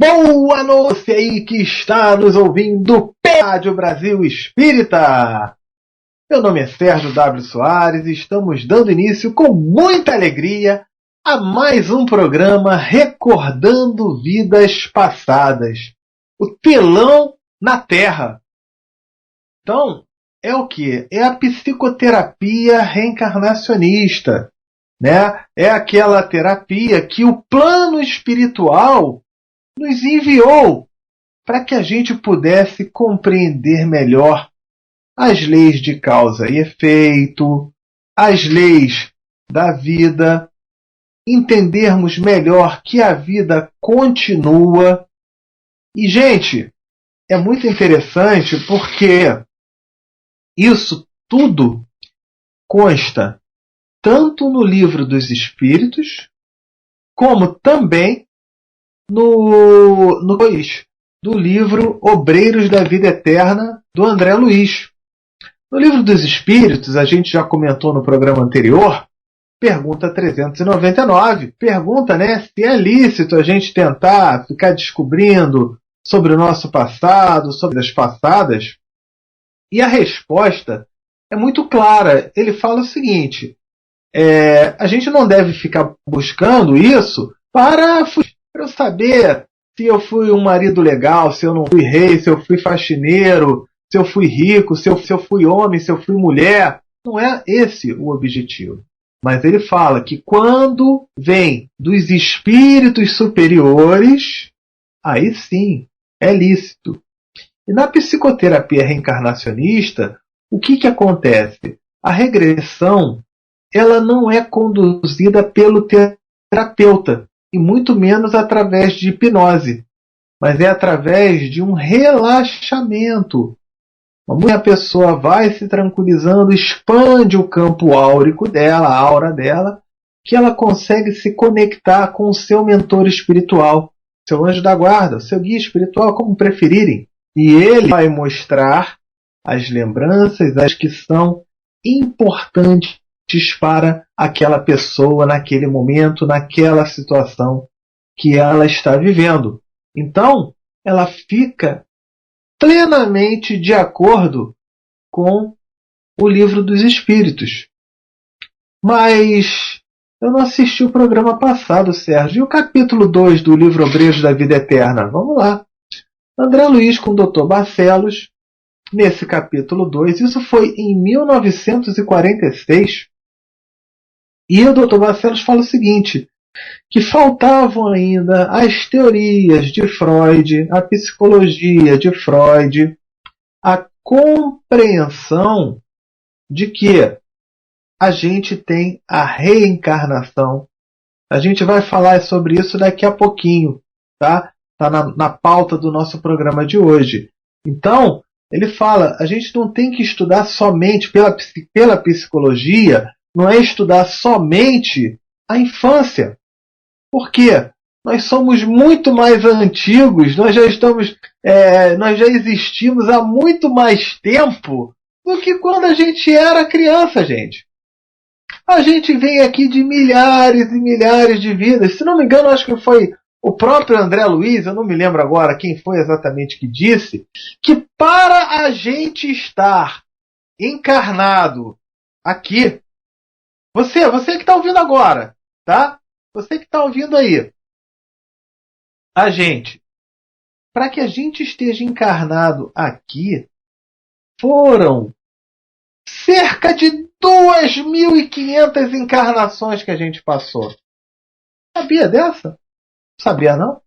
Boa noite aí que está nos ouvindo pela Rádio Brasil Espírita. Meu nome é Sérgio W. Soares e estamos dando início com muita alegria a mais um programa Recordando Vidas Passadas. O telão na Terra. Então, é o que? É a psicoterapia reencarnacionista, né? É aquela terapia que o plano espiritual nos enviou para que a gente pudesse compreender melhor as leis de causa e efeito, as leis da vida, entendermos melhor que a vida continua. E, gente, é muito interessante porque isso tudo consta tanto no Livro dos Espíritos, como também do livro Obreiros da Vida Eterna, do André Luiz. No Livro dos Espíritos, a gente já comentou no programa anterior, pergunta 399, pergunta, né, se é lícito a gente tentar ficar descobrindo sobre o nosso passado, sobre as passadas. E a resposta é muito clara. Ele fala o seguinte, a gente não deve ficar buscando isso para eu saber se eu fui um marido legal, se eu não fui rei, se eu fui faxineiro, se eu fui rico, se eu fui homem, se eu fui mulher. Não é esse o objetivo. Mas ele fala que quando vem dos espíritos superiores, aí sim é lícito. E na psicoterapia reencarnacionista, o que acontece? A regressão ela não é conduzida pelo terapeuta, e muito menos através de hipnose, mas é através de um relaxamento. A pessoa vai se tranquilizando, expande o campo áurico dela, a aura dela, que ela consegue se conectar com o seu mentor espiritual, seu anjo da guarda, seu guia espiritual, como preferirem. E ele vai mostrar as lembranças, as que são importantes para aquela pessoa naquele momento, naquela situação que ela está vivendo. Então, ela fica plenamente de acordo com o Livro dos Espíritos. Mas eu não assisti o programa passado, Sérgio. E o capítulo 2 do livro Obreiros da Vida Eterna? Vamos lá. André Luiz com o Dr. Barcelos, nesse capítulo 2, isso foi em 1946, e o Dr. Barcelos fala o seguinte, que faltavam ainda as teorias de Freud, a psicologia de Freud, a compreensão de que a gente tem a reencarnação. A gente vai falar sobre isso daqui a pouquinho, tá? Está na pauta do nosso programa de hoje. Então, ele fala, a gente não tem que estudar somente pela psicologia, não é estudar somente a infância. Por quê? Nós somos muito mais antigos, nós já existimos há muito mais tempo do que quando a gente era criança, gente. A gente vem aqui de milhares e milhares de vidas. Se não me engano, acho que foi o próprio André Luiz, eu não me lembro agora quem foi exatamente que disse, que para a gente estar encarnado aqui, você que está ouvindo agora, tá? Você que está ouvindo aí, para que a gente esteja encarnado aqui, foram cerca de 2.500 encarnações que a gente passou. Sabia dessa? Sabia não?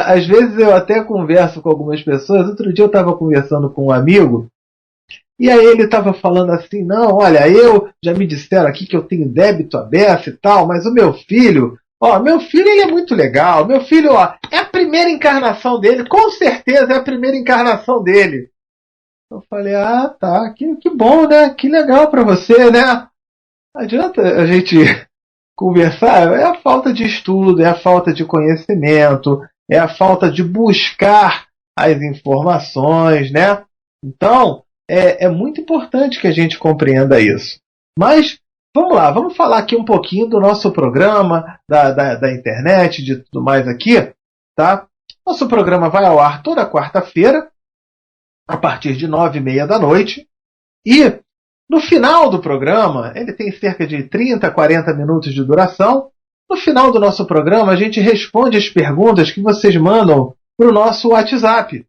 Às vezes eu até converso com algumas pessoas. Outro dia eu estava conversando com um amigo e aí ele estava falando assim, não, olha, já me disseram aqui que eu tenho débito aberto e tal, mas o meu filho ele é muito legal, meu filho, é a primeira encarnação dele, com certeza é a primeira encarnação dele. Eu falei, tá, que bom, né, que legal para você, né? Não adianta a gente conversar, é a falta de estudo, é a falta de conhecimento, é a falta de buscar as informações, né? Então, é muito importante que a gente compreenda isso. Mas, vamos lá, vamos falar aqui um pouquinho do nosso programa, da internet, de tudo mais aqui, tá? Nosso programa vai ao ar toda quarta-feira, a partir de 9h30 da noite. E no final do programa, ele tem cerca de 30, 40 minutos de duração. No final do nosso programa, a gente responde as perguntas que vocês mandam para o nosso WhatsApp.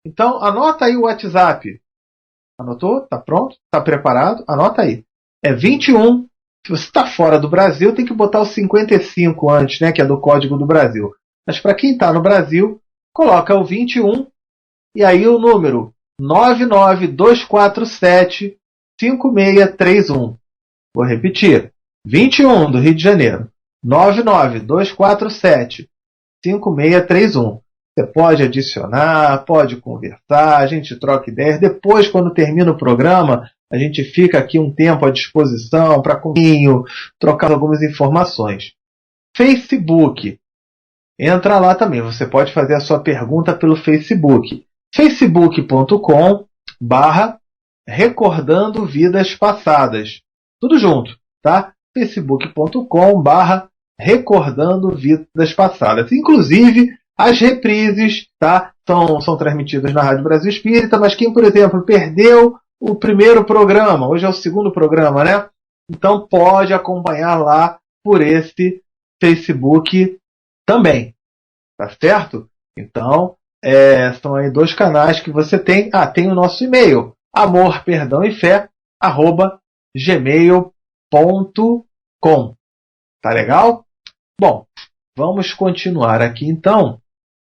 Então, anota aí o WhatsApp. Anotou? Está pronto? Está preparado? Anota aí. É 21. Se você está fora do Brasil, tem que botar o 55 antes, né, que é do Código do Brasil. Mas para quem está no Brasil, coloca o 21 e aí o número 99247-5631. Vou repetir. 21 do Rio de Janeiro. 99247-5631. Você pode adicionar, pode conversar, a gente troca ideias. Depois, quando termina o programa, a gente fica aqui um tempo à disposição para trocar algumas informações. Facebook. Entra lá também. Você pode fazer a sua pergunta pelo Facebook. facebook.com/recordando vidas passadas. Tudo junto, tá? facebook.com/recordando vidas passadas. Inclusive, as reprises, tá? São transmitidas na Rádio Brasil Espírita, mas quem, por exemplo, perdeu o primeiro programa, hoje é o segundo programa, né? Então pode acompanhar lá por esse Facebook também, tá certo? Então, são aí 2 canais que você tem. Tem o nosso e-mail, amorperdãoefé@gmail.com. Tá legal? Bom, vamos continuar aqui então.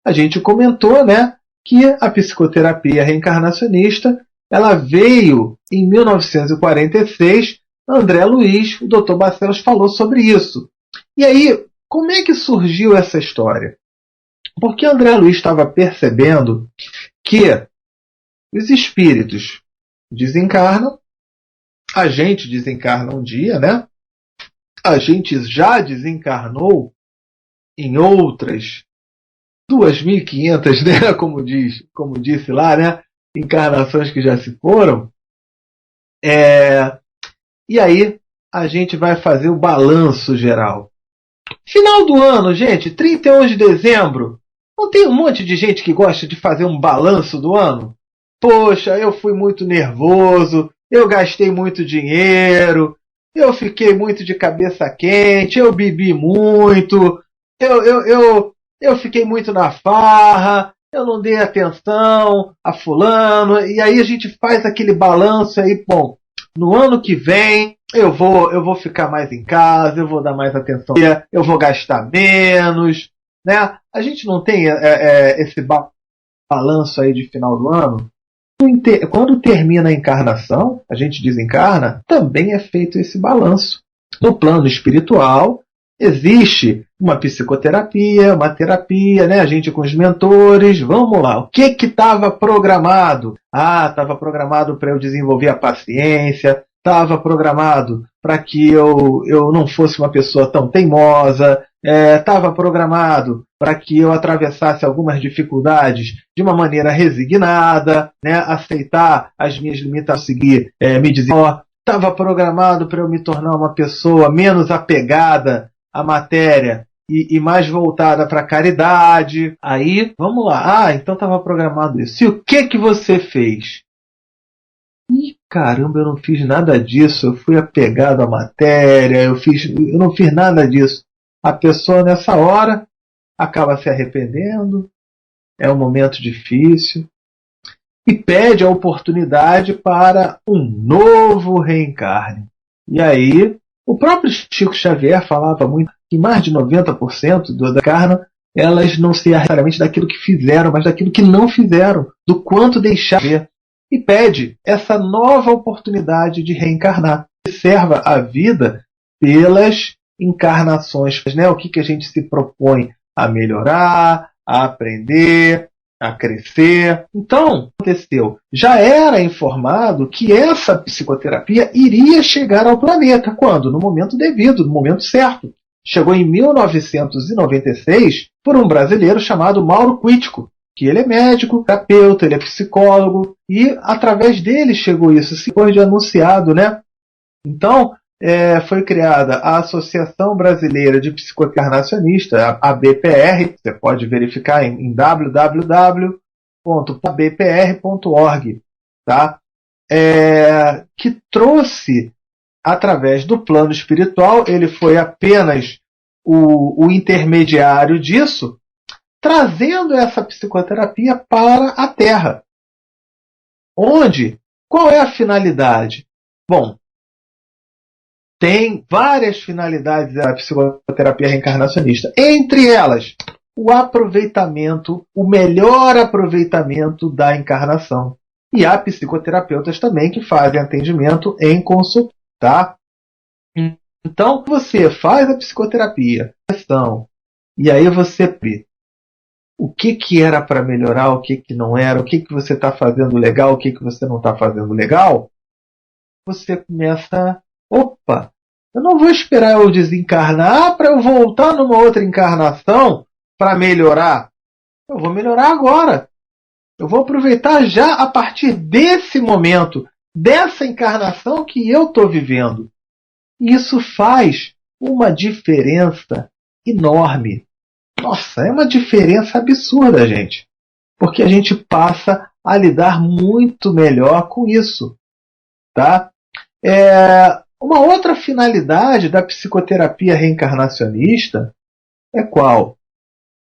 A gente comentou, né, que a psicoterapia reencarnacionista ela veio em 1946. André Luiz, o Dr. Bacelos, falou sobre isso. E aí, como é que surgiu essa história? Porque André Luiz estava percebendo que os espíritos desencarnam, a gente desencarna um dia, né? A gente já desencarnou em outras 2.500, né? Como disse lá, né? Encarnações que já se foram. E aí a gente vai fazer o balanço geral. Final do ano, gente, 31 de dezembro. Não tem um monte de gente que gosta de fazer um balanço do ano? Poxa, eu fui muito nervoso, eu gastei muito dinheiro, eu fiquei muito de cabeça quente, eu bebi muito, eu fiquei muito na farra, eu não dei atenção a fulano, e aí a gente faz aquele balanço aí, bom, no ano que vem eu vou ficar mais em casa, eu vou dar mais atenção, eu vou gastar menos, né? A gente não tem esse balanço aí de final do ano. Quando termina a encarnação, a gente desencarna, também é feito esse balanço. No plano espiritual, existe uma psicoterapia, uma terapia, né? A gente com os mentores, vamos lá. O que estava programado? Estava programado para eu desenvolver a paciência, estava programado para que eu não fosse uma pessoa tão teimosa, estava programado para que eu atravessasse algumas dificuldades de uma maneira resignada, né? Aceitar as minhas limitações, seguir, me dizer, estava programado para eu me tornar uma pessoa menos apegada à matéria e mais voltada para a caridade. Aí, vamos lá. Então estava programado isso. E o que você fez? Caramba, eu não fiz nada disso. Eu fui apegado à matéria, eu não fiz nada disso. A pessoa nessa hora acaba se arrependendo, é um momento difícil, e pede a oportunidade para um novo reencarne. E aí, o próprio Chico Xavier falava muito que mais de 90% da encarna, elas não se necessariamente daquilo que fizeram, mas daquilo que não fizeram, do quanto deixaram de ver. E pede essa nova oportunidade de reencarnar. Observa a vida pelas encarnações, né? O que a gente se propõe a melhorar, a aprender, a crescer. Então, aconteceu. Já era informado que essa psicoterapia iria chegar ao planeta. Quando? No momento devido, no momento certo. Chegou em 1996 por um brasileiro chamado Mauro Quitico, que ele é médico, terapeuta, ele é psicólogo, e através dele chegou isso, depois de anunciado, né? Então, foi criada a Associação Brasileira de Psicoternacionistas, a BPR. Você pode verificar em www.bpr.org, tá? Que trouxe, através do plano espiritual, ele foi apenas o intermediário disso, trazendo essa psicoterapia para a Terra. Qual é a finalidade? Bom, tem várias finalidades da psicoterapia reencarnacionista. Entre elas, o melhor aproveitamento da encarnação. E há psicoterapeutas também que fazem atendimento em consulta. Tá? Então, você faz a psicoterapia, e aí você vê o que era para melhorar, o que não era, o que você está fazendo legal, o que você não está fazendo legal. Você começa, opa, eu não vou esperar eu desencarnar para eu voltar numa outra encarnação para melhorar. Eu vou melhorar agora. Eu vou aproveitar já a partir desse momento, dessa encarnação que eu estou vivendo. Isso faz uma diferença enorme. Nossa, é uma diferença absurda, gente. Porque a gente passa a lidar muito melhor com isso. Tá? Uma outra finalidade da psicoterapia reencarnacionista é qual?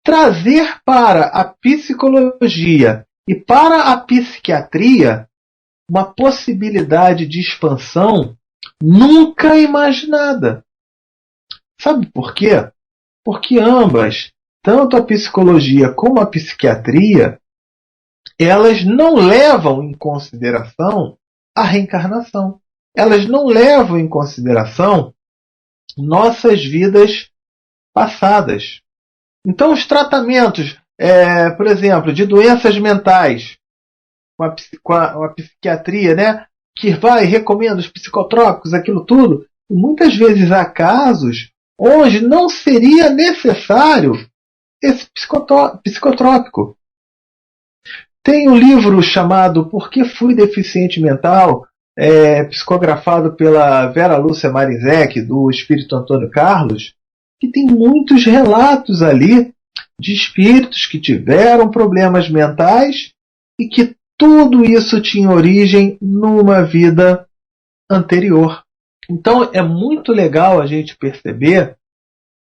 Trazer para a psicologia e para a psiquiatria uma possibilidade de expansão nunca imaginada. Sabe por quê? Porque ambas, tanto a psicologia como a psiquiatria, elas não levam em consideração a reencarnação. Elas não levam em consideração nossas vidas passadas. Então, os tratamentos, por exemplo, de doenças mentais, com a psiquiatria, né, que vai e recomenda os psicotrópicos, aquilo tudo, muitas vezes há casos onde não seria necessário esse psicotrópico. Tem um livro chamado Por que Fui Deficiente Mental, psicografado pela Vera Lúcia Marizek, do Espírito Antônio Carlos, que tem muitos relatos ali de espíritos que tiveram problemas mentais e que tudo isso tinha origem numa vida anterior. Então é muito legal a gente perceber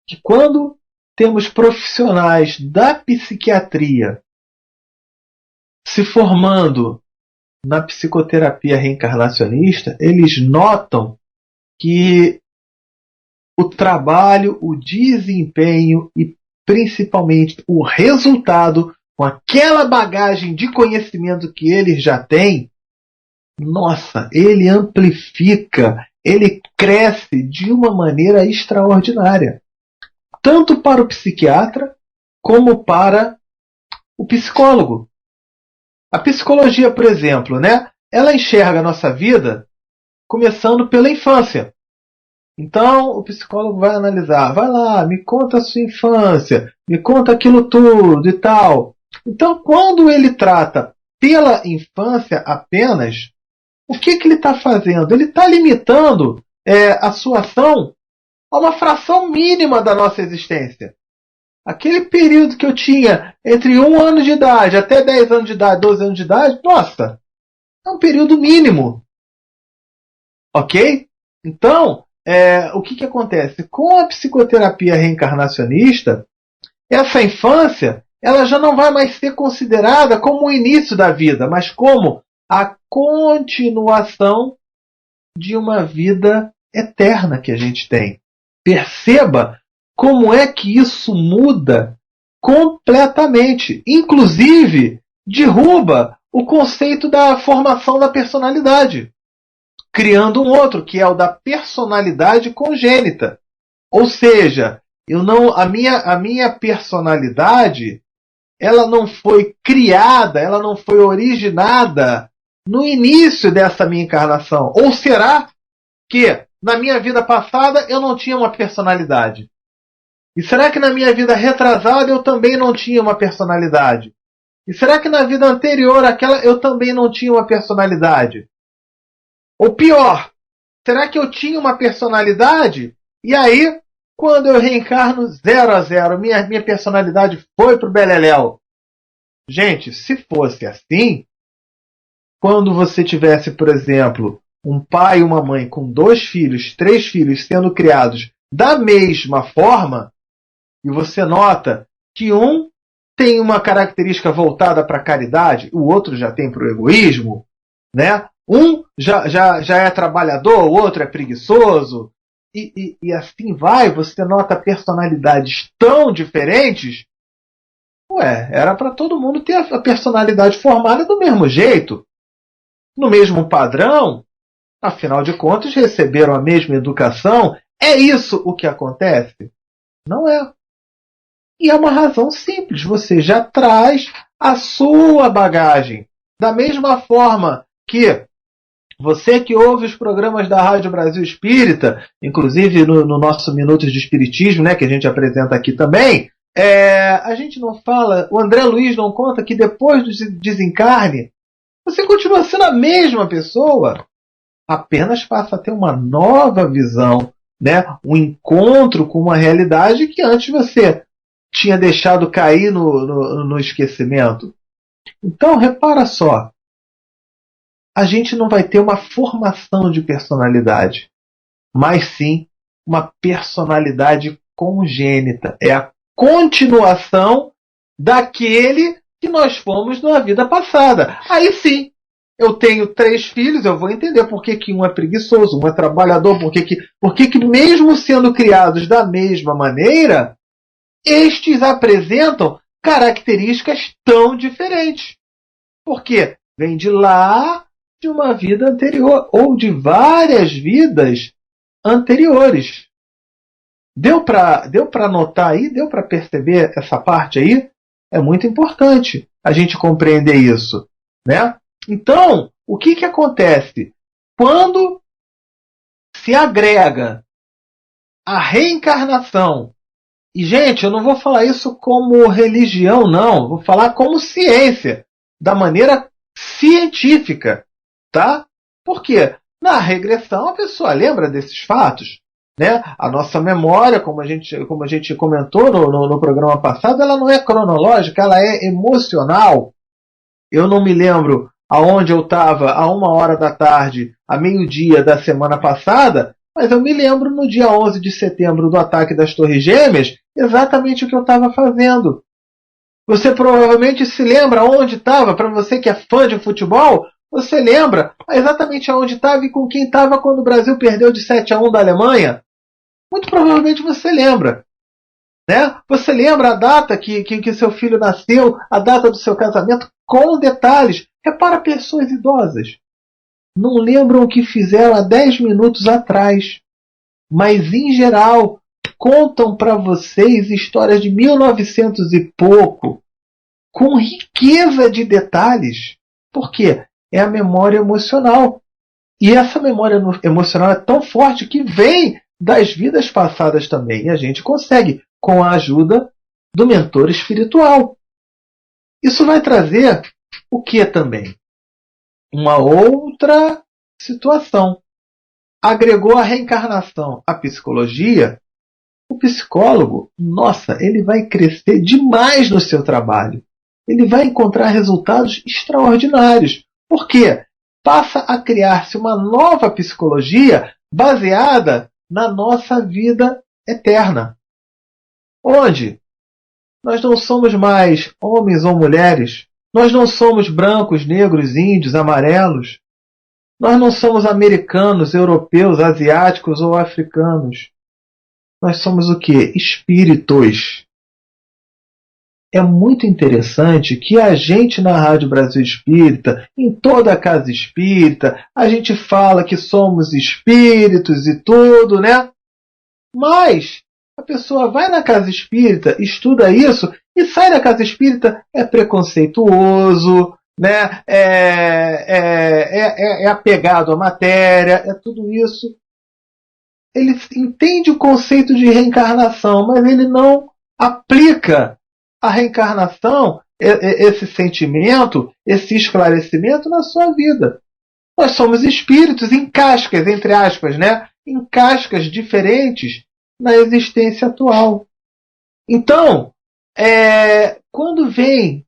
que quando temos profissionais da psiquiatria se formando na psicoterapia reencarnacionista, eles notam que o trabalho, o desempenho e principalmente o resultado, com aquela bagagem de conhecimento que eles já têm, nossa, ele amplifica, ele cresce de uma maneira extraordinária. Tanto para o psiquiatra, como para o psicólogo. A psicologia, por exemplo, né, ela enxerga a nossa vida começando pela infância. Então, o psicólogo vai analisar, vai lá, me conta a sua infância, me conta aquilo tudo e tal. Então, quando ele trata pela infância apenas, o que ele está fazendo? Ele está limitando a sua ação a uma fração mínima da nossa existência. Aquele período que eu tinha entre 1 ano de idade até 10 anos de idade, 12 anos de idade, nossa, é um período mínimo. Ok? Então, o que acontece? Com a psicoterapia reencarnacionista, essa infância ela já não vai mais ser considerada como o início da vida, mas como a continuação de uma vida eterna que a gente tem. Perceba como é que isso muda completamente. Inclusive, derruba o conceito da formação da personalidade, criando um outro, que é o da personalidade congênita. Ou seja, a minha personalidade ela não foi criada, ela não foi originada no início dessa minha encarnação. Ou será que na minha vida passada eu não tinha uma personalidade? E será que na minha vida retrasada eu também não tinha uma personalidade? E será que na vida anterior àquela eu também não tinha uma personalidade? Ou pior, Será que eu tinha uma personalidade? E aí, quando eu reencarno 0 a 0, minha personalidade foi pro beleléu. Gente, se fosse assim, quando você tivesse, por exemplo, um pai e uma mãe com 2 filhos, 3 filhos sendo criados da mesma forma, e você nota que um tem uma característica voltada para a caridade, o outro já tem para o egoísmo, né? Um já é trabalhador, o outro é preguiçoso, e assim vai, você nota personalidades tão diferentes. Ué, era para todo mundo ter a personalidade formada do mesmo jeito, no mesmo padrão, afinal de contas receberam a mesma educação. É isso o que acontece? Não é. E é uma razão simples, você já traz a sua bagagem. Da mesma forma que você que ouve os programas da Rádio Brasil Espírita, inclusive no nosso Minutos de Espiritismo, né, que a gente apresenta aqui também, a gente não fala, o André Luiz não conta que depois do desencarne, você continua sendo a mesma pessoa, apenas passa a ter uma nova visão, né, um encontro com uma realidade que antes você tinha deixado cair no esquecimento. Então, repara só, a gente não vai ter uma formação de personalidade, mas sim uma personalidade congênita. É a continuação daquele que nós fomos na vida passada. Aí sim, eu tenho 3 filhos, eu vou entender por que um é preguiçoso, um é trabalhador, por que mesmo sendo criados da mesma maneira, estes apresentam características tão diferentes. Porque vem de lá de uma vida anterior, ou de várias vidas anteriores. Deu para notar aí? Deu para perceber essa parte aí? É muito importante a gente compreender isso, né? Então, o que acontece? Quando se agrega a reencarnação, e, gente, eu não vou falar isso como religião, não. Vou falar como ciência, da maneira científica, tá? Por quê? Na regressão, a pessoa lembra desses fatos, né? A nossa memória, como a gente comentou no programa passado, ela não é cronológica, ela é emocional. Eu não me lembro aonde eu estava a 1h da tarde, a meio-dia da semana passada, mas eu me lembro no dia 11 de setembro do ataque das Torres Gêmeas exatamente o que eu estava fazendo. Você provavelmente se lembra onde estava, para você que é fã de futebol, você lembra exatamente aonde estava e com quem estava quando o Brasil perdeu de 7-1 da Alemanha? Muito provavelmente você lembra. Né? Você lembra a data que seu filho nasceu, a data do seu casamento, com detalhes. Repara, pessoas idosas não lembram o que fizeram há 10 minutos atrás, mas em geral contam para vocês histórias de 1900 e pouco, com riqueza de detalhes. Por quê? É a memória emocional. E essa memória emocional é tão forte que vem das vidas passadas também. E a gente consegue, com a ajuda do mentor espiritual. Isso vai trazer o que também? Uma outra situação. Agregou a reencarnação à psicologia, o psicólogo, nossa, ele vai crescer demais no seu trabalho. Ele vai encontrar resultados extraordinários. Por quê? Passa a criar-se uma nova psicologia baseada na nossa vida eterna. Onde nós não somos mais homens ou mulheres, nós não somos brancos, negros, índios, amarelos, nós não somos americanos, europeus, asiáticos ou africanos. Nós somos o quê? Espíritos. É muito interessante que a gente na Rádio Brasil Espírita, em toda a casa espírita, a gente fala que somos espíritos e tudo, né? Mas a pessoa vai na casa espírita, estuda isso e sai da casa espírita, é preconceituoso, né? É apegado à matéria, é tudo isso. Ele entende o conceito de reencarnação, mas ele não aplica a reencarnação, esse sentimento, esse esclarecimento na sua vida. Nós somos espíritos em cascas, entre aspas, né? Em cascas diferentes na existência atual. Então, quando vem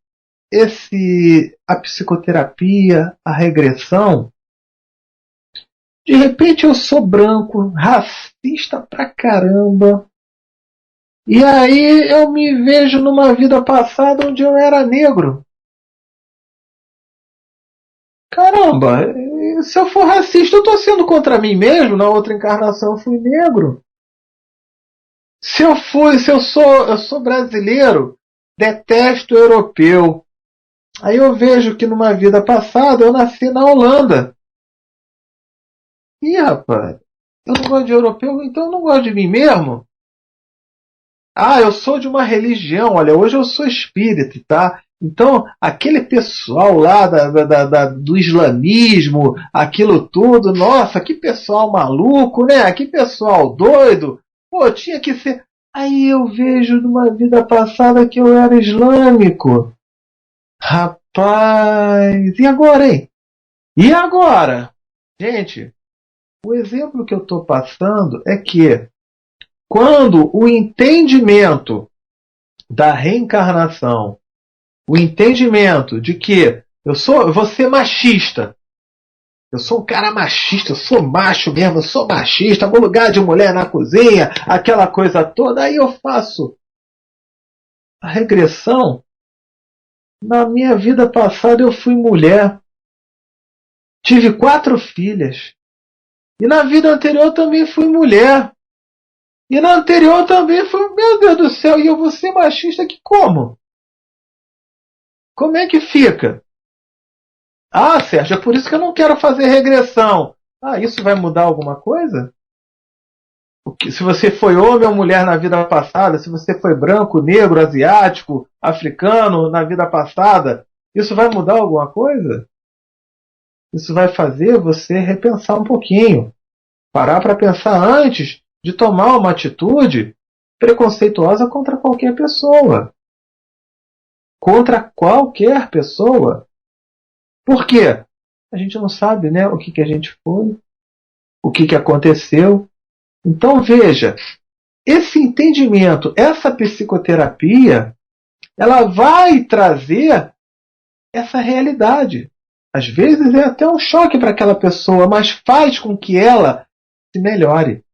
a psicoterapia, a regressão, de repente eu sou branco, racista pra caramba, e aí eu me vejo numa vida passada onde eu era negro. Caramba, se eu for racista, eu estou sendo contra mim mesmo. Na outra encarnação eu fui negro. Eu sou brasileiro, detesto europeu. Aí eu vejo que numa vida passada eu nasci na Holanda. Ih, rapaz, eu não gosto de europeu, então eu não gosto de mim mesmo. Ah, eu sou de uma religião, olha, hoje eu sou espírita, tá? Então, aquele pessoal lá do islamismo, aquilo tudo, nossa, que pessoal maluco, né? Que pessoal doido. Pô, tinha que ser. Aí eu vejo numa vida passada que eu era islâmico. Rapaz, e agora, hein? E agora? Gente, o exemplo que eu estou passando é que quando o entendimento da reencarnação, o entendimento de que eu vou ser machista, eu sou um cara machista, eu sou macho mesmo, eu sou machista, vou lugar de mulher na cozinha, aquela coisa toda, aí eu faço a regressão. Na minha vida passada eu fui mulher, tive 4 filhas, e na vida anterior também fui mulher. E na anterior também foi, meu Deus do céu, e eu vou ser machista que como? Como é que fica? Ah, Sérgio, é por isso que eu não quero fazer regressão. Ah, isso vai mudar alguma coisa? Se você foi homem ou mulher na vida passada, se você foi branco, negro, asiático, africano na vida passada, isso vai mudar alguma coisa? Isso vai fazer você repensar um pouquinho. Parar para pensar antes de tomar uma atitude preconceituosa contra qualquer pessoa. Contra qualquer pessoa. Por quê? A gente não sabe, né, o que a gente foi, o que aconteceu. Então veja, esse entendimento, essa psicoterapia, ela vai trazer essa realidade. Às vezes é até um choque para aquela pessoa, mas faz com que ela se melhore.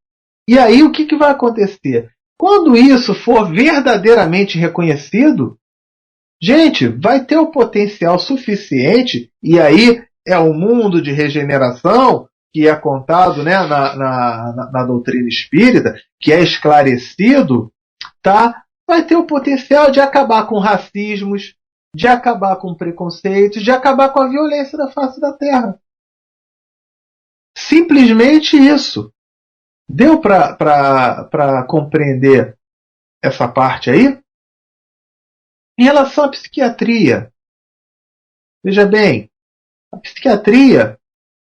E aí o que vai acontecer? Quando isso for verdadeiramente reconhecido, gente, vai ter o potencial suficiente, e aí é o mundo de regeneração que é contado, né, na doutrina espírita, que é esclarecido, tá? Vai ter o potencial de acabar com racismos, de acabar com preconceitos, de acabar com a violência da face da Terra. Simplesmente isso. Deu para compreender essa parte aí? Em relação à psiquiatria, veja bem, a psiquiatria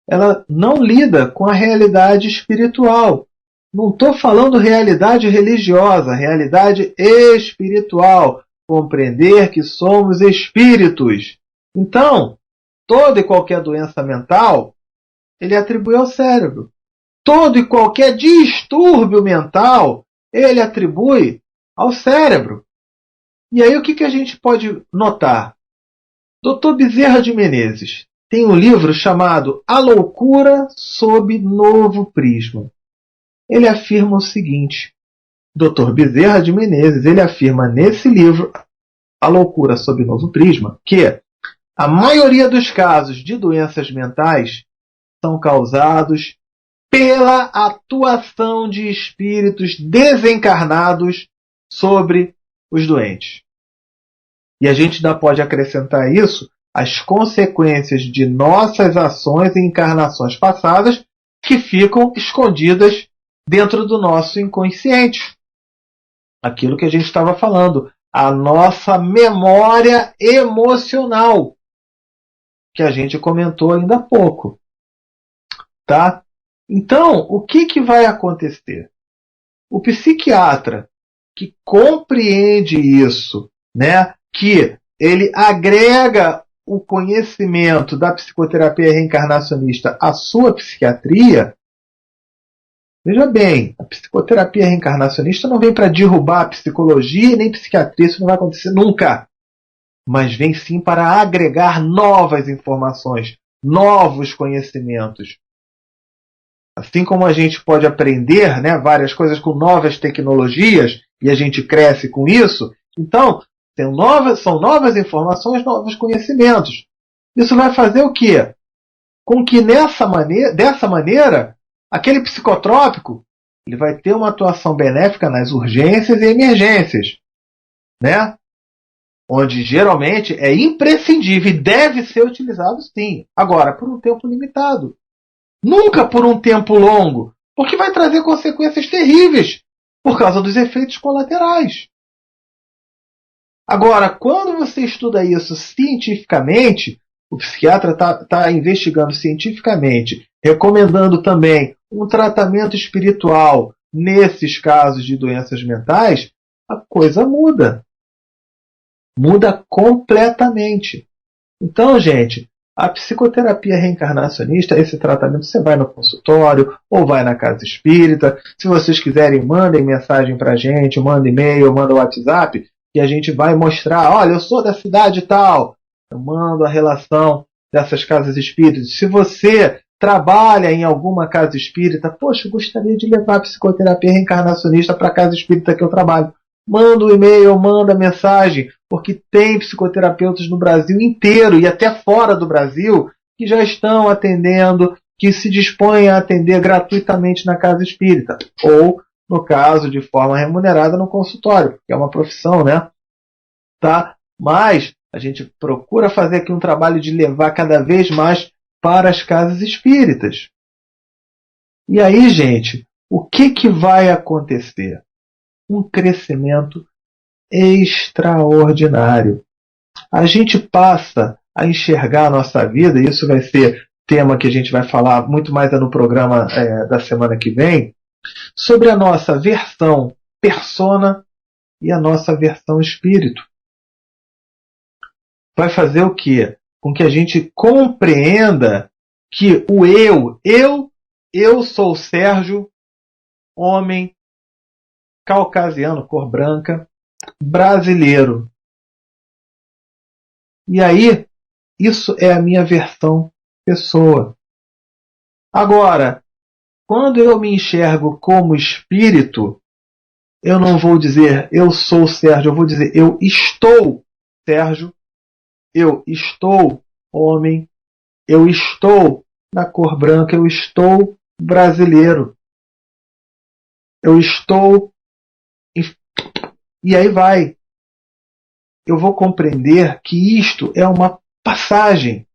ela não lida com a realidade espiritual. Não estou falando realidade religiosa, realidade espiritual. Compreender que somos espíritos. Então, toda e qualquer doença mental, ele atribui ao cérebro. Todo e qualquer distúrbio mental, ele atribui ao cérebro. E aí o que a gente pode notar? Dr. Bezerra de Menezes tem um livro chamado A Loucura sob Novo Prisma. Ele afirma o seguinte, Dr. Bezerra de Menezes, ele afirma nesse livro, A Loucura sob Novo Prisma, que a maioria dos casos de doenças mentais são causados pela atuação de espíritos desencarnados sobre os doentes. E a gente ainda pode acrescentar isso às consequências de nossas ações e encarnações passadas que ficam escondidas dentro do nosso inconsciente. Aquilo que a gente estava falando, a nossa memória emocional, que a gente comentou ainda há pouco. Tá? Então, o que vai acontecer? O psiquiatra que compreende isso, né, que ele agrega o conhecimento da psicoterapia reencarnacionista à sua psiquiatria, veja bem, a psicoterapia reencarnacionista não vem para derrubar a psicologia e nem psiquiatria, isso não vai acontecer nunca. Mas vem sim para agregar novas informações, novos conhecimentos. Assim como a gente pode aprender, né, várias coisas com novas tecnologias e a gente cresce com isso, então são novas informações, novos conhecimentos. Isso vai fazer o quê? Com que dessa maneira, aquele psicotrópico ele vai ter uma atuação benéfica nas urgências e emergências, né? Onde geralmente é imprescindível e deve ser utilizado sim. Agora, por um tempo limitado. Nunca por um tempo longo, porque vai trazer consequências terríveis por causa dos efeitos colaterais. Agora, quando você estuda isso cientificamente, o psiquiatra está investigando cientificamente, recomendando também um tratamento espiritual nesses casos de doenças mentais, a coisa muda. Muda completamente. Então, gente, a psicoterapia reencarnacionista, esse tratamento, você vai no consultório ou vai na casa espírita. Se vocês quiserem, mandem mensagem para a gente, mandem e-mail, mandem WhatsApp, que a gente vai mostrar, olha, eu sou da cidade tal. Eu mando a relação dessas casas espíritas. Se você trabalha em alguma casa espírita, poxa, eu gostaria de levar a psicoterapia reencarnacionista para a casa espírita que eu trabalho. Manda um e-mail, manda mensagem, porque tem psicoterapeutas no Brasil inteiro e até fora do Brasil que já estão atendendo, que se dispõem a atender gratuitamente na casa espírita, ou, no caso, de forma remunerada no consultório, porque é uma profissão, né? Tá? Mas a gente procura fazer aqui um trabalho de levar cada vez mais para as casas espíritas. E aí, gente, o que vai acontecer? Um crescimento extraordinário. A gente passa a enxergar a nossa vida, e isso vai ser tema que a gente vai falar muito mais no programa da semana que vem, sobre a nossa versão persona e a nossa versão espírito. Vai fazer o quê? Com que a gente compreenda que o eu sou Sérgio, homem, caucasiano, cor branca, brasileiro. E aí, isso é a minha versão pessoa. Agora, quando eu me enxergo como espírito, eu não vou dizer eu sou Sérgio, eu vou dizer eu estou Sérgio, eu estou homem, eu estou na cor branca, eu estou brasileiro, eu estou. E aí vai. Eu vou compreender que isto é uma passagem.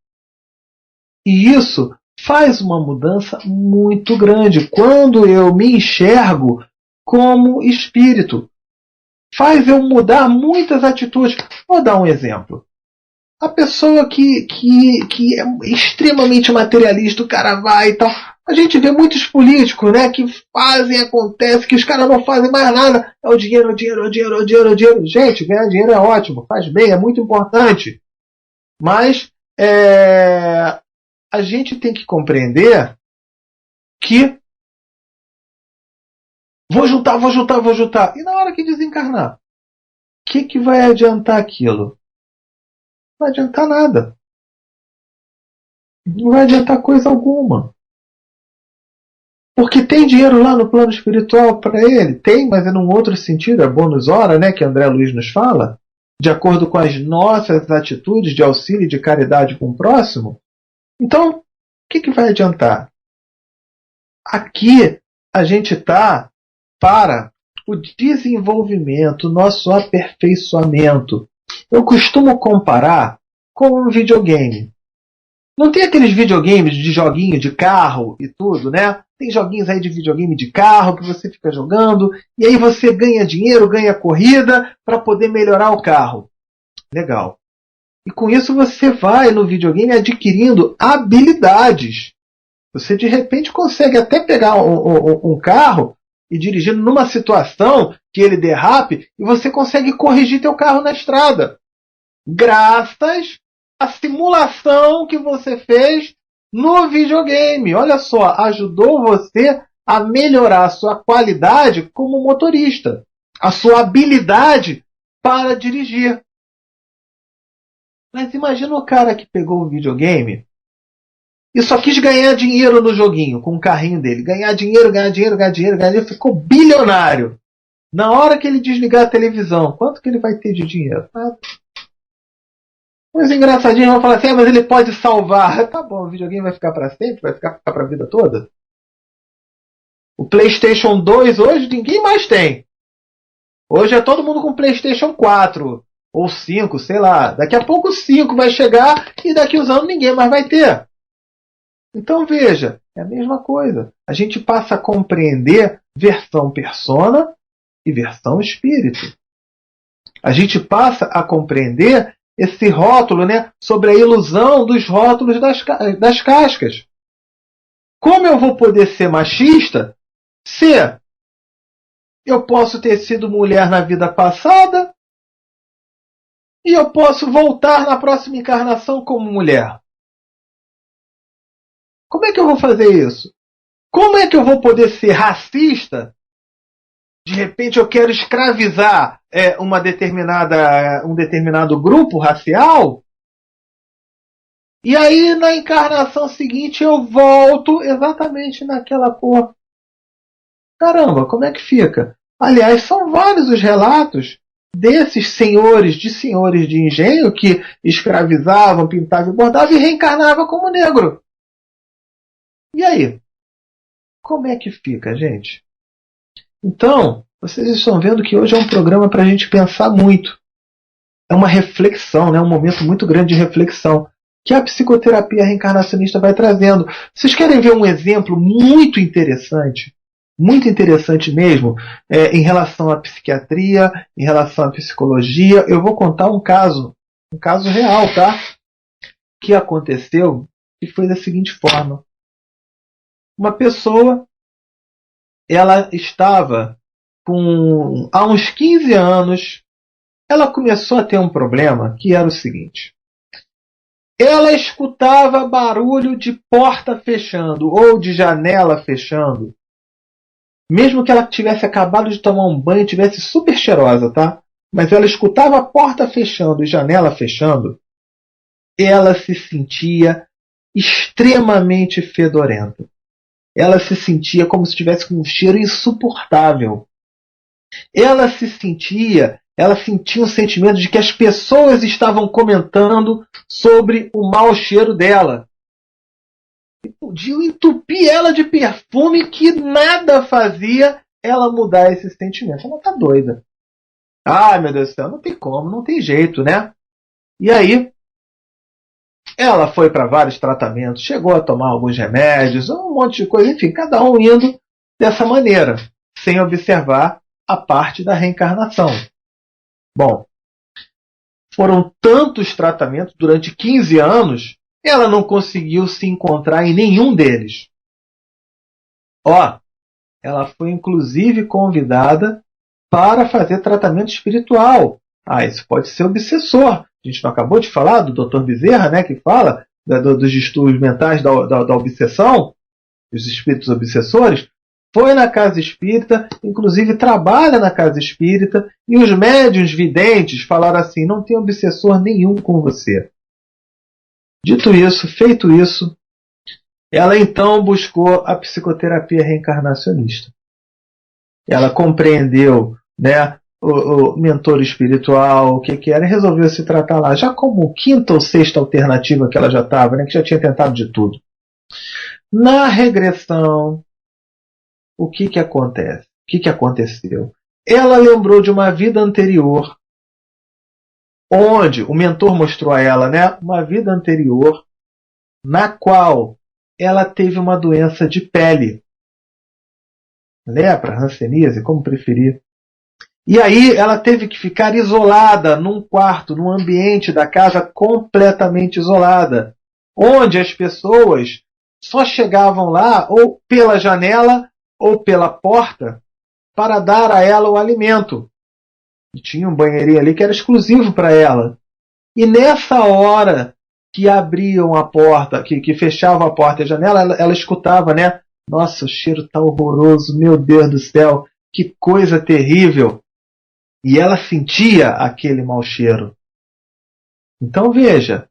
E isso faz uma mudança muito grande. Quando eu me enxergo como espírito, faz eu mudar muitas atitudes. Vou dar um exemplo. A pessoa que é extremamente materialista, o cara vai e tal. A gente vê muitos políticos, né, que fazem, acontece, que os caras não fazem mais nada. É o dinheiro, o dinheiro, o dinheiro, o dinheiro, o dinheiro. Gente, ganhar dinheiro é ótimo, faz bem, é muito importante. Mas a gente tem que compreender que vou juntar, vou juntar, vou juntar. E na hora que desencarnar, o que vai adiantar aquilo? Não vai adiantar nada. Não vai adiantar coisa alguma. Porque tem dinheiro lá no plano espiritual para ele? Tem, mas é num outro sentido, é bônus hora, né, que André Luiz nos fala, de acordo com as nossas atitudes de auxílio e de caridade com o próximo. Então, o que vai adiantar? Aqui a gente está para o desenvolvimento, nosso aperfeiçoamento. Eu costumo comparar com um videogame. Não tem aqueles videogames de joguinho de carro e tudo, né? Tem joguinhos aí de videogame de carro que você fica jogando e aí você ganha dinheiro, ganha corrida para poder melhorar o carro. Legal. E com isso você vai no videogame adquirindo habilidades. Você de repente consegue até pegar um carro e dirigir numa situação que ele derrape e você consegue corrigir teu carro na estrada. Graças a simulação que você fez no videogame. Olha só, ajudou você a melhorar a sua qualidade como motorista, a sua habilidade para dirigir. Mas imagina o cara que pegou o videogame e só quis ganhar dinheiro no joguinho, com o carrinho dele. Ganhar dinheiro, ganhar dinheiro, ganhar dinheiro, ganhar dinheiro. Ficou bilionário. Na hora que ele desligar a televisão, quanto que ele vai ter de dinheiro? Nada. Os engraçadinhos vão falar assim, mas ele pode salvar. Tá bom, o videogame vai ficar para sempre? Vai ficar para a vida toda? O PlayStation 2 hoje ninguém mais tem. Hoje é todo mundo com PlayStation 4 ou 5, sei lá. Daqui a pouco o 5 vai chegar e daqui a uns anos ninguém mais vai ter. Então veja, é a mesma coisa. A gente passa a compreender versão persona e versão espírito. A gente passa a compreender esse rótulo, né, sobre a ilusão dos rótulos das cascas. Como eu vou poder ser machista se eu posso ter sido mulher na vida passada e eu posso voltar na próxima encarnação como mulher? Como é que eu vou fazer isso? Como é que eu vou poder ser racista? De repente eu quero escravizar um determinado grupo racial? E aí na encarnação seguinte eu volto exatamente naquela cor. Caramba, como é que fica? Aliás, são vários os relatos desses senhores de engenho que escravizavam, pintavam e bordavam e reencarnavam como negro. E aí? Como é que fica, gente? Então, vocês estão vendo que hoje é um programa para a gente pensar muito. É uma reflexão, né? Um momento muito grande de reflexão que a psicoterapia reencarnacionista vai trazendo. Vocês querem ver um exemplo muito interessante mesmo, em relação à psiquiatria, em relação à psicologia? Eu vou contar um caso real, tá? Que aconteceu e foi da seguinte forma. Uma pessoa, ela estava há uns 15 anos, ela começou a ter um problema que era o seguinte. Ela escutava barulho de porta fechando ou de janela fechando. Mesmo que ela tivesse acabado de tomar um banho, tivesse super cheirosa, tá? Mas ela escutava a porta fechando e janela fechando, ela se sentia extremamente fedorenta. Ela se sentia como se estivesse com um cheiro insuportável. Ela sentia um sentimento de que as pessoas estavam comentando sobre o mau cheiro dela. E podiam entupir ela de perfume que nada fazia ela mudar esse sentimento. Ela tá doida. Ai, meu Deus do céu, não tem como, não tem jeito, né? E aí, ela foi para vários tratamentos, chegou a tomar alguns remédios, um monte de coisa, enfim, cada um indo dessa maneira, sem observar a parte da reencarnação. Bom, foram tantos tratamentos durante 15 anos, ela não conseguiu se encontrar em nenhum deles. Ela foi inclusive convidada para fazer tratamento espiritual. Isso pode ser obsessor. A gente não acabou de falar do Dr. Bezerra, né, que fala dos distúrbios mentais da obsessão, dos espíritos obsessores. Foi na casa espírita, inclusive trabalha na casa espírita, e os médiuns videntes falaram assim, não tem obsessor nenhum com você. Dito isso, feito isso, ela então buscou a psicoterapia reencarnacionista. Ela compreendeu, né, o mentor espiritual, o que era, e resolveu se tratar lá, já como quinta ou sexta alternativa que ela já estava, né, que já tinha tentado de tudo. Na regressão, o que acontece? O que aconteceu? Ela lembrou de uma vida anterior, onde o mentor mostrou a ela, né, uma vida anterior, na qual ela teve uma doença de pele. Lepra, hanseníase, como preferir. E aí ela teve que ficar isolada num quarto, num ambiente da casa completamente isolada, onde as pessoas só chegavam lá ou pela janela ou pela porta para dar a ela o alimento. E tinha um banheirinho ali que era exclusivo para ela. E nessa hora que abriam a porta, que fechavam a porta e a janela, ela escutava, né? Nossa, o cheiro tá horroroso, meu Deus do céu, que coisa terrível. E ela sentia aquele mau cheiro. Então veja,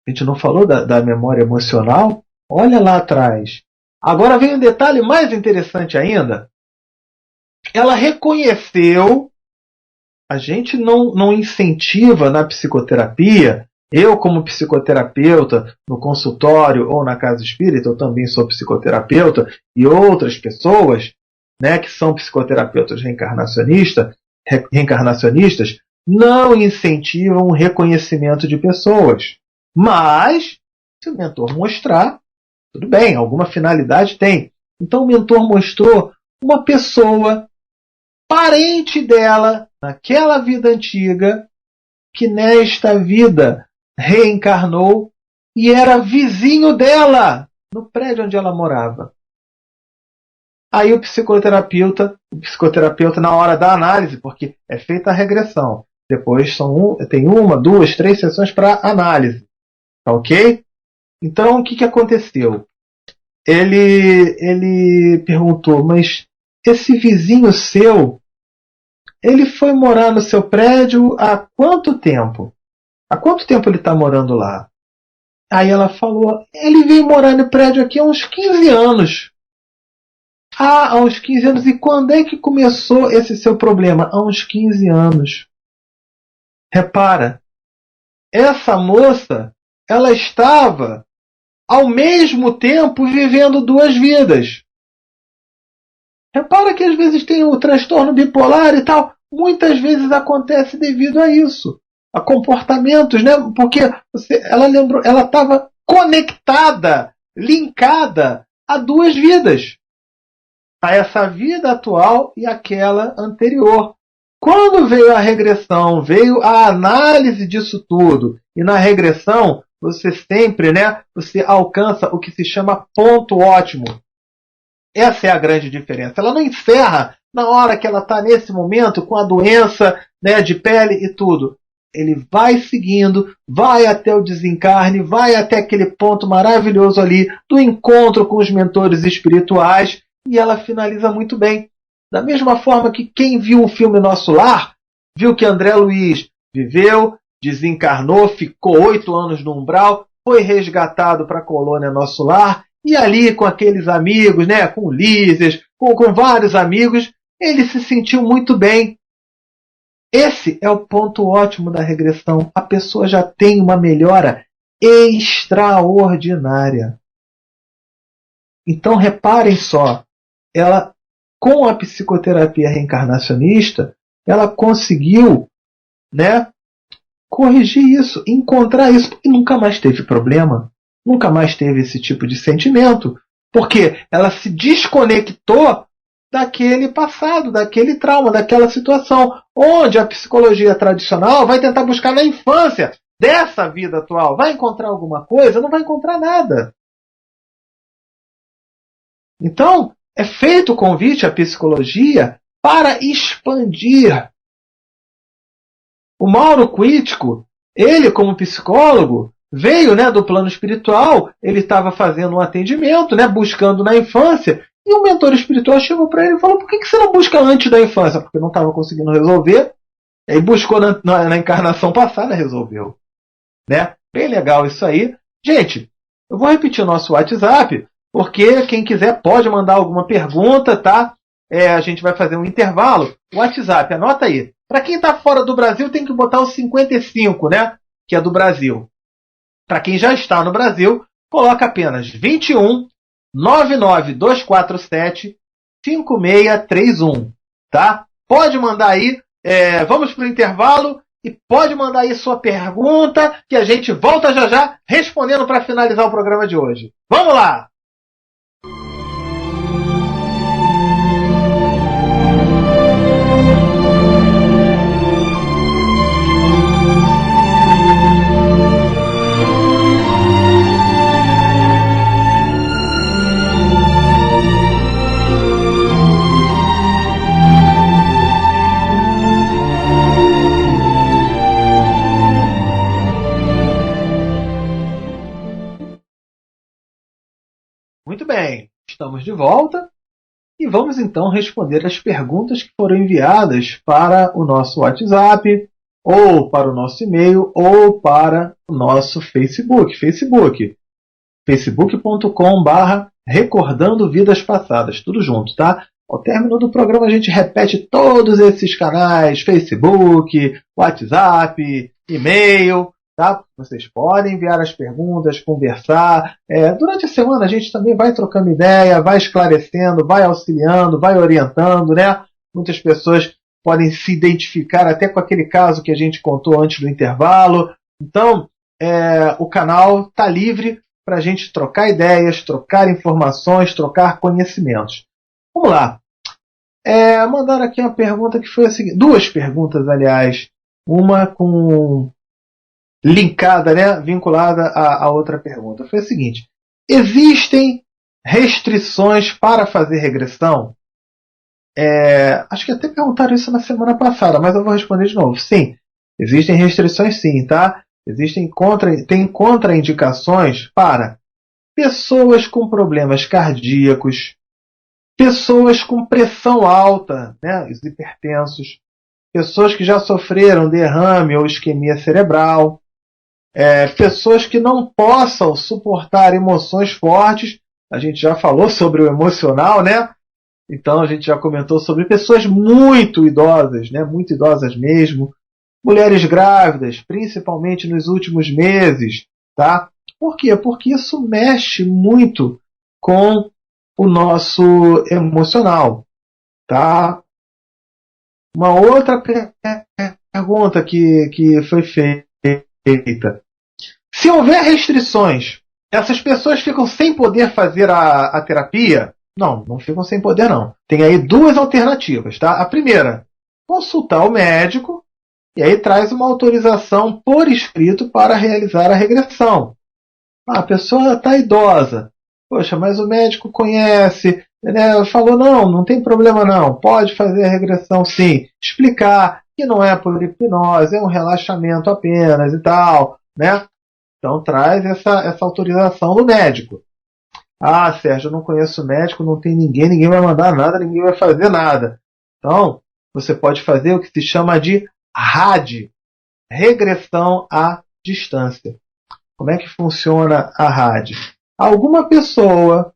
a gente não falou da memória emocional? Olha lá atrás. Agora vem um detalhe mais interessante ainda. Ela reconheceu, a gente não incentiva na psicoterapia, eu como psicoterapeuta no consultório ou na casa espírita, eu também sou psicoterapeuta, e outras pessoas, né, que são psicoterapeutas reencarnacionistas, não incentivam o reconhecimento de pessoas. Mas, se o mentor mostrar, tudo bem, alguma finalidade tem. Então o mentor mostrou uma pessoa, parente dela, naquela vida antiga, que nesta vida reencarnou e era vizinho dela, no prédio onde ela morava. Aí o psicoterapeuta na hora da análise, porque é feita a regressão, depois tem 1, 2, 3 sessões para análise. Tá ok? Então, o que aconteceu? Ele perguntou, mas esse vizinho seu, ele foi morar no seu prédio há quanto tempo? Há quanto tempo ele está morando lá? Aí ela falou, ele veio morar no prédio aqui há uns 15 anos. Ah, há uns 15 anos. E quando é que começou esse seu problema? Há uns 15 anos. Repara, essa moça, ela estava ao mesmo tempo vivendo 2 vidas. Repara que às vezes tem o transtorno bipolar e tal. Muitas vezes acontece devido a isso. A comportamentos, né? Porque ela estava conectada, linkada a 2 vidas. A essa vida atual e aquela anterior. Quando veio a regressão, veio a análise disso tudo, e na regressão você sempre, né, você alcança o que se chama ponto ótimo. Essa é a grande diferença. Ela não encerra na hora que ela está nesse momento com a doença, né, de pele e tudo. Ele vai seguindo, vai até o desencarne, vai até aquele ponto maravilhoso ali do encontro com os mentores espirituais e ela finaliza muito bem. Da mesma forma que quem viu o filme Nosso Lar, viu que André Luiz viveu, desencarnou, ficou 8 anos no umbral, foi resgatado para a colônia Nosso Lar, e ali com aqueles amigos, né, com Lísias, com vários amigos, ele se sentiu muito bem. Esse é o ponto ótimo da regressão. A pessoa já tem uma melhora extraordinária. Então reparem só, ela, com a psicoterapia reencarnacionista, ela conseguiu, né, corrigir isso, encontrar isso, e nunca mais teve problema, nunca mais teve esse tipo de sentimento, porque ela se desconectou daquele passado, daquele trauma, daquela situação, onde a psicologia tradicional vai tentar buscar na infância dessa vida atual. Vai encontrar alguma coisa? Não vai encontrar nada. Então, é feito o convite à psicologia para expandir. O Mauro Quitico, ele como psicólogo, veio, né, do plano espiritual, ele estava fazendo um atendimento, né, buscando na infância, e o mentor espiritual chegou para ele e falou, por que você não busca antes da infância? Porque não estava conseguindo resolver, aí buscou na encarnação passada, resolveu. Né? Bem legal isso aí. Gente, eu vou repetir o nosso WhatsApp, porque quem quiser pode mandar alguma pergunta, tá? A gente vai fazer um intervalo. WhatsApp, anota aí. Para quem está fora do Brasil, tem que botar o 55, né? Que é do Brasil. Para quem já está no Brasil, coloca apenas 21 99247 5631, tá? Pode mandar aí, vamos para o intervalo e pode mandar aí sua pergunta que a gente volta já já respondendo para finalizar o programa de hoje. Vamos lá! Muito bem, estamos de volta e vamos então responder as perguntas que foram enviadas para o nosso WhatsApp, ou para o nosso e-mail, ou para o nosso Facebook. facebook.com/recordando vidas passadas, tudo junto, tá? Ao término do programa a gente repete todos esses canais, Facebook, WhatsApp, e-mail, tá? Vocês podem enviar as perguntas, conversar. Durante a semana a gente também vai trocando ideia, vai esclarecendo, vai auxiliando, vai orientando, né? Muitas pessoas podem se identificar até com aquele caso que a gente contou antes do intervalo. Então, o canal está livre para a gente trocar ideias, trocar informações, trocar conhecimentos. Vamos lá. Mandaram aqui uma pergunta que foi a seguinte. Duas perguntas, aliás. Uma com linkada, né, vinculada à outra pergunta. Foi a seguinte. Existem restrições para fazer regressão? Acho que até perguntaram isso na semana passada, mas eu vou responder de novo. Sim, existem restrições sim, tá? Tem contraindicações para pessoas com problemas cardíacos, pessoas com pressão alta, né, os hipertensos, pessoas que já sofreram derrame ou isquemia cerebral, pessoas que não possam suportar emoções fortes. A gente já falou sobre o emocional, né? Então a gente já comentou sobre pessoas muito idosas, né? Muito idosas mesmo. Mulheres grávidas, principalmente nos últimos meses, tá? Por quê? Porque isso mexe muito com o nosso emocional, tá? Uma outra pergunta que foi feita. Se houver restrições, essas pessoas ficam sem poder fazer a terapia? Não ficam sem poder não. Tem aí duas alternativas, tá? A primeira, consultar o médico, e aí traz uma autorização por escrito para realizar a regressão. A pessoa está idosa. Poxa, mas o médico conhece, né? Falou, não tem problema não, pode fazer a regressão sim. Explicar que não é por hipnose, é um relaxamento apenas e tal, né? Então traz essa autorização do médico. Ah, Sérgio, eu não conheço médico, não tem ninguém vai mandar nada, ninguém vai fazer nada. Então, você pode fazer o que se chama de RAD, regressão à distância. Como é que funciona a RAD? Alguma pessoa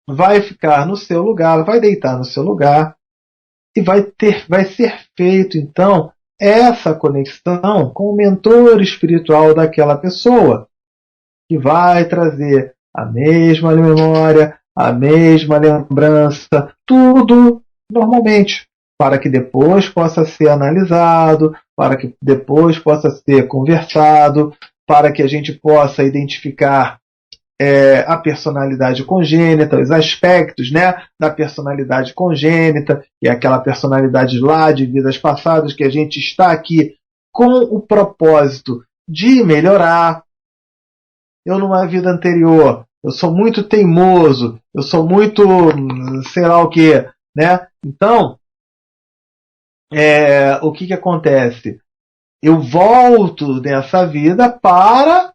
vai ficar no seu lugar, vai deitar no seu lugar e vai ser feito, então, essa conexão com o mentor espiritual daquela pessoa, que vai trazer a mesma memória, a mesma lembrança, tudo normalmente, para que depois possa ser analisado, para que depois possa ser conversado, para que a gente possa identificar a personalidade congênita, os aspectos, né, da personalidade congênita, que é aquela personalidade lá de vidas passadas que a gente está aqui com o propósito de melhorar. Eu, numa vida anterior, eu sou muito teimoso, eu sou muito sei lá o que, né? Então, o que acontece? Eu volto nessa vida para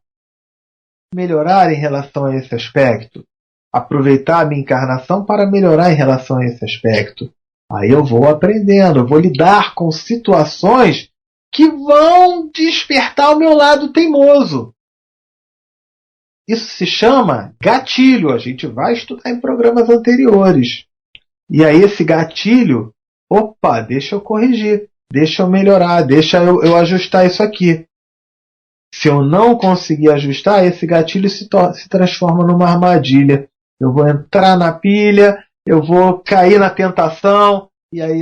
melhorar em relação a esse aspecto. Aproveitar a minha encarnação para melhorar em relação a esse aspecto. Aí eu vou aprendendo, eu vou lidar com situações que vão despertar o meu lado teimoso. Isso se chama gatilho. A gente vai estudar em programas anteriores. E aí esse gatilho, deixa eu corrigir, deixa eu melhorar, deixa eu ajustar isso aqui. Se eu não conseguir ajustar, esse gatilho se transforma numa armadilha. Eu vou entrar na pilha, eu vou cair na tentação, e aí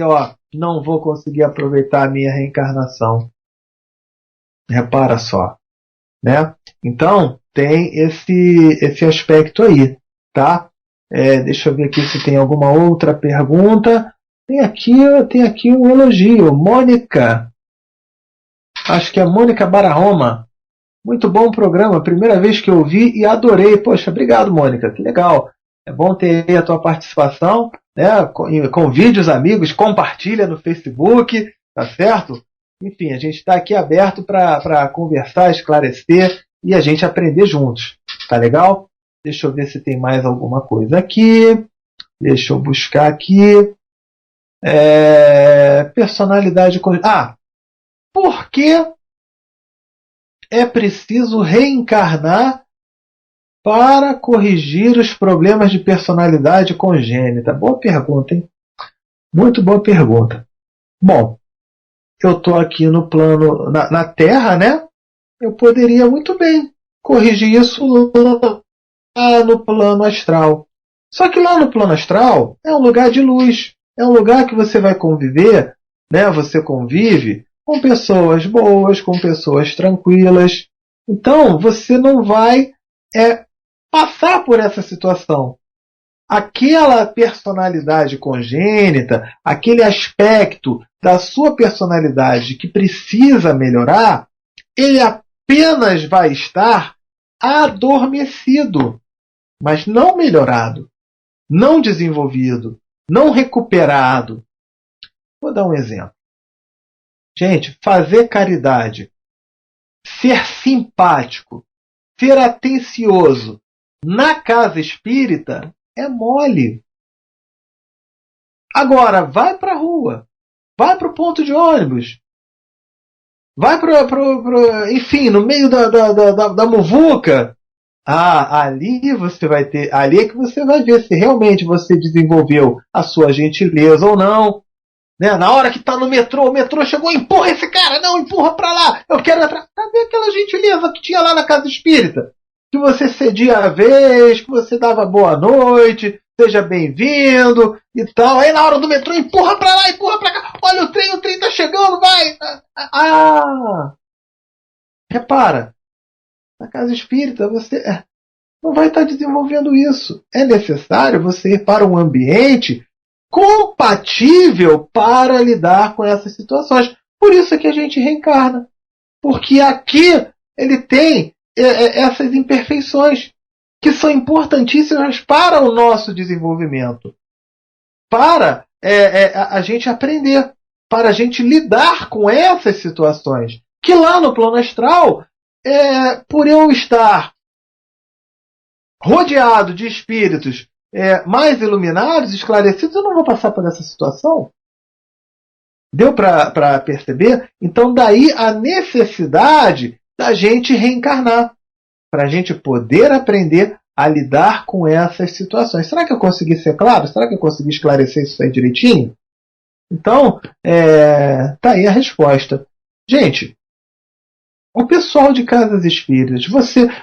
não vou conseguir aproveitar a minha reencarnação. Repara só, né? Então, tem esse aspecto aí, tá? Deixa eu ver aqui se tem alguma outra pergunta. Tem aqui um elogio. Mônica. Acho que é Mônica Barahoma. Muito bom o programa. Primeira vez que eu vi e adorei. Poxa, obrigado, Mônica. Que legal. É bom ter a tua participação, né? Convide os amigos, compartilha no Facebook, tá certo? Enfim, a gente está aqui aberto para conversar, esclarecer e a gente aprender juntos. Tá legal? Deixa eu ver se tem mais alguma coisa aqui. Deixa eu buscar aqui. Personalidade. Por que é preciso reencarnar para corrigir os problemas de personalidade congênita? Boa pergunta, hein? Muito boa pergunta. Bom, eu estou aqui no plano, na Terra, né? Eu poderia muito bem corrigir isso lá no plano astral. Só que lá no plano astral é um lugar de luz. É um lugar que você vai conviver, né? Você convive com pessoas boas, com pessoas tranquilas. Então, você não vai passar por essa situação. Aquela personalidade congênita, aquele aspecto da sua personalidade que precisa melhorar, ele apenas vai estar adormecido, mas não melhorado, não desenvolvido, não recuperado. Vou dar um exemplo. Gente, fazer caridade, ser simpático, ser atencioso na casa espírita é mole. Agora, vai para a rua, vai para o ponto de ônibus, vai enfim, no meio da muvuca. Ali você vai ter, ali é que você vai ver se realmente você desenvolveu a sua gentileza ou não. Né? Na hora que está no metrô, o metrô chegou, empurra esse cara, não, empurra para lá, eu quero entrar. Cadê aquela gentileza que tinha lá na casa espírita? Que você cedia a vez, que você dava boa noite, seja bem-vindo e tal. Aí na hora do metrô, empurra para lá, empurra para cá. Olha o trem tá chegando, vai. Repara, na casa espírita você não vai estar desenvolvendo isso. É necessário você ir para um ambiente compatível para lidar com essas situações. Por isso é que a gente reencarna. Porque aqui ele tem essas imperfeições que são importantíssimas para o nosso desenvolvimento. Para a gente aprender. Para a gente lidar com essas situações. Que lá no plano astral, por eu estar rodeado de espíritos mais iluminados, esclarecidos, eu não vou passar por essa situação. Deu para perceber? Então, daí a necessidade da gente reencarnar, para a gente poder aprender a lidar com essas situações. Será que eu consegui ser claro? Será que eu consegui esclarecer isso aí direitinho? Então, tá aí a resposta. Gente, o pessoal de casas espíritas,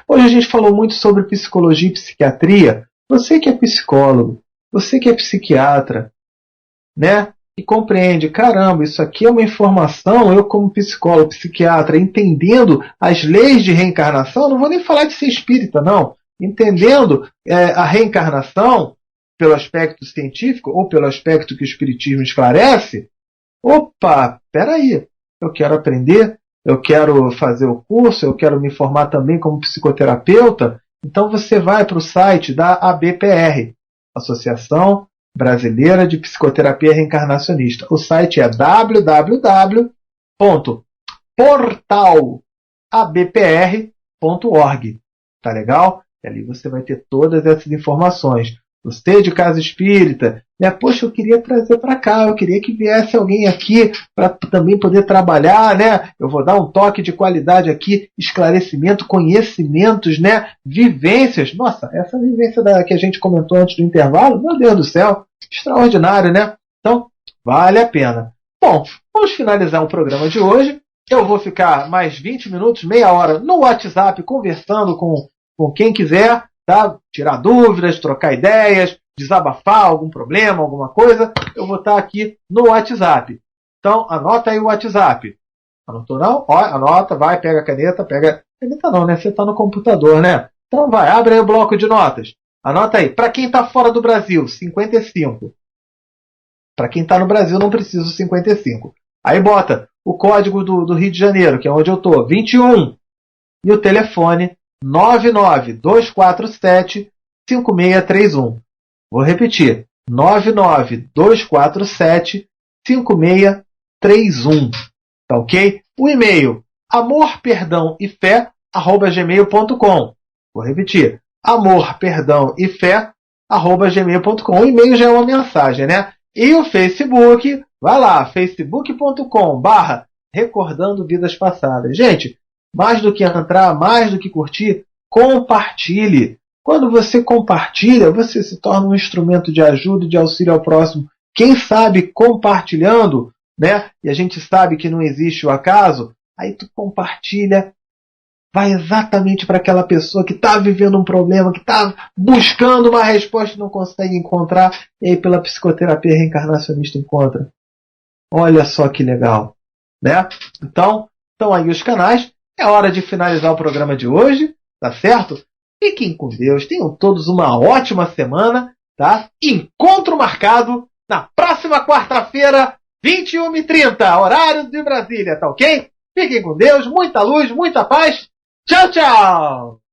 hoje a gente falou muito sobre psicologia e psiquiatria. Você que é psicólogo, você que é psiquiatra, né? E compreende, caramba, isso aqui é uma informação, eu como psicólogo, psiquiatra, entendendo as leis de reencarnação, não vou nem falar de ser espírita, não. Entendendo a reencarnação pelo aspecto científico ou pelo aspecto que o espiritismo esclarece, opa, peraí, eu quero aprender, eu quero fazer o curso, eu quero me formar também como psicoterapeuta, então você vai para o site da ABPR, Associação Brasileira de Psicoterapia Reencarnacionista. O site é www.portalabpr.org. Tá legal? E ali você vai ter todas essas informações. Você de casa espírita, né? Poxa, eu queria trazer para cá, eu queria que viesse alguém aqui para também poder trabalhar, né? Eu vou dar um toque de qualidade aqui, esclarecimento, conhecimentos, né? Vivências. Nossa, essa vivência que a gente comentou antes do intervalo, meu Deus do céu, extraordinário, né? Então, vale a pena. Bom, vamos finalizar o programa de hoje. Eu vou ficar mais 20 minutos, meia hora no WhatsApp conversando com quem quiser, tá? Tirar dúvidas, trocar ideias, desabafar algum problema, alguma coisa, eu vou estar aqui no WhatsApp. Então, anota aí o WhatsApp. Anotou não? Ó, anota, vai, pega a caneta, pega... Caneta não, né? Você está no computador, né? Então vai, abre aí o bloco de notas. Anota aí. Para quem está fora do Brasil, 55. Para quem está no Brasil, não precisa 55. Aí bota o código do Rio de Janeiro, que é onde eu estou, 21. E o telefone 99247-5631. Vou repetir. 99247-5631. Tá ok? O e-mail amorperdãoefé@gmail.com. Vou repetir. amor, perdão e fé, @gmail.com. O e-mail já é uma mensagem, né? E o Facebook, vai lá, facebook.com/recordando vidas passadas. Gente, mais do que entrar, mais do que curtir, compartilhe. Quando você compartilha, você se torna um instrumento de ajuda e de auxílio ao próximo. Quem sabe compartilhando, né? E a gente sabe que não existe o acaso, aí tu compartilha, vai exatamente para aquela pessoa que está vivendo um problema, que está buscando uma resposta e não consegue encontrar, e aí pela psicoterapia reencarnacionista encontra. Olha só que legal, né? Então aí os canais. É hora de finalizar o programa de hoje, tá certo? Fiquem com Deus, tenham todos uma ótima semana, tá? Encontro marcado na próxima quarta-feira, 21h30, horário de Brasília, tá ok? Fiquem com Deus, muita luz, muita paz. Tchau, tchau!